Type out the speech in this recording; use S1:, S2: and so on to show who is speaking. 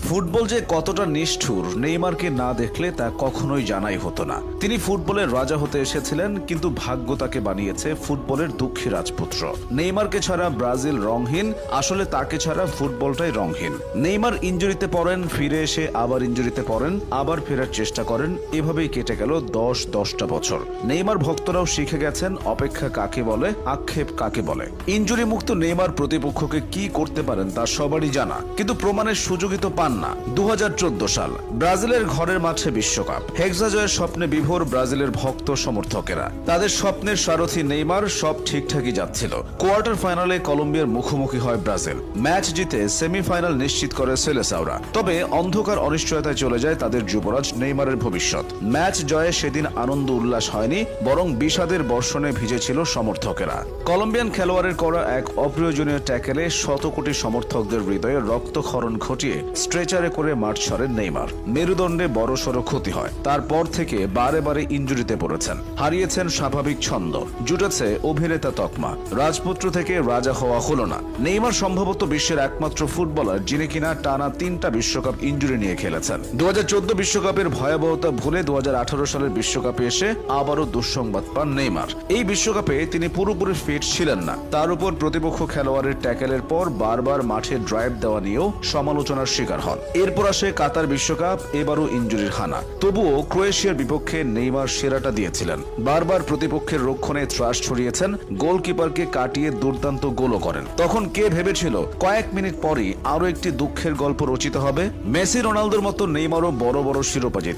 S1: Football যে কতটা নিষ্ঠুর নেইমারকে না দেখলে তা কখনোই জানাই হতো না। তিনি ফুটবলের রাজা হতে এসেছিলেন, কিন্তু ভাগ্য তাকে বানিয়েছে ফুটবলের দুঃখী রাজপুত্র। নেইমারকে ছাড়া ব্রাজিল রংহীন, আসলে তাকে ছাড়া ফুটবলটাই রংহীন। নেইমার ইনজুরিতে পড়েন, ফিরে এসে আবার ইনজুরিতে পড়েন, আবার ফেরার চেষ্টা করেন, এভাবেই কেটে গেল 10টা বছর। নেইমার ভক্তরাও শিখে গেছেন অপেক্ষা কাকে বলে, আক্ষেপ কাকে বলে। ইনজুরি মুক্ত নেইমার প্রতিপক্ষকে কি করতে পারেন তা সবারই জানা, কিন্তু প্রমাণের সুযোগই তো পান না। 2014 সাল ব্রাজিলের ঘরের মাঠে বিশ্বকাপ, হেক্সা জয়ের স্বপ্নে বিভোর ব্রাজিলের ভক্ত সমর্থকেরা। তাদের স্বপ্নের সারথি নেইমার, সব ঠিকঠাকই যাচ্ছিল। কোয়ার্টার ফাইনালে কলম্বিয়ার মুখোমুখি হয় ব্রাজিল। ম্যাচ জিতে সেমিফাইনাল নিশ্চিত করে সেলেসাওরা। তবে অন্ধকার অনিশ্চয়তায় চলে যায় তাদের যুবরাজ নেইমারের ভবিষ্যৎ। ম্যাচ জয়ে সেদিন আনন্দ উল্লাস হয়নি, বরং বিষাদের বর্ষণে ভিজেছিল সমর্থকেরা। কলম্বিয়ান খেলোয়াড়ের করা এক অপ্রয়োজনীয় ট্যাকেলে শত কোটি সমর্থকদের হৃদয়ে রক্তক্ষরণ ঘটিয়ে স্ট্রেচারে করে মাঠ ছাড়েন নেইমার। মেরুদণ্ডে বড়সড় ক্ষতি হয়। তারপর থেকে বারে বারে ইনজুরিতে পড়েছেন, হারিয়েছেন স্বাভাবিক ছন্দ, জুটেছে অভিনেতা তকমা। রাজপুত্র থেকে রাজা হওয়া হলো না। নেইমার সম্ভবত বিশ্বের একমাত্র ফুটবলার যিনি কিনা টানা 3টা বিশ্বকাপ ইনজুরি নিয়ে খেলেছেন। 2014 বিশ্বকাপের ভয়াবহতা ভুলে 2018 সালের বিশ্বকাপে এসে আবারও দুঃসংবাদ পান নেইমার। এই বিশ্বকাপে তিনি পুরোপুরি ফিট ছিলেন না। তার উপর প্রতিপক্ষ খেলোয়াড়ের ট্যাকেলের পর বারবার মাঠে ড্রাইভ দেওয়া নিয়েও সমালোচনার শিকার হন। এরপর আসে কাতার বিশ্বকাপ, এবারও ইনজুরির হানা। তবুও ক্রোয়েশিয়ার বিপক্ষে নেইমার সেরাটা দিয়েছিলেন। বারবার প্রতিপক্ষের রক্ষণে ত্রাস ছড়িয়েছেন, গোলকিপারকে কাটিয়ে দুর্দান্ত গোলও করেন। তখন কে ভেবেছিল কয়েক মিনিট পরই আরো একটি দুঃখের গল্প রচিত হবে? মেসি রোনালদোর মতো নেইমারও বড় বড় শিরোপা জিতেছেন।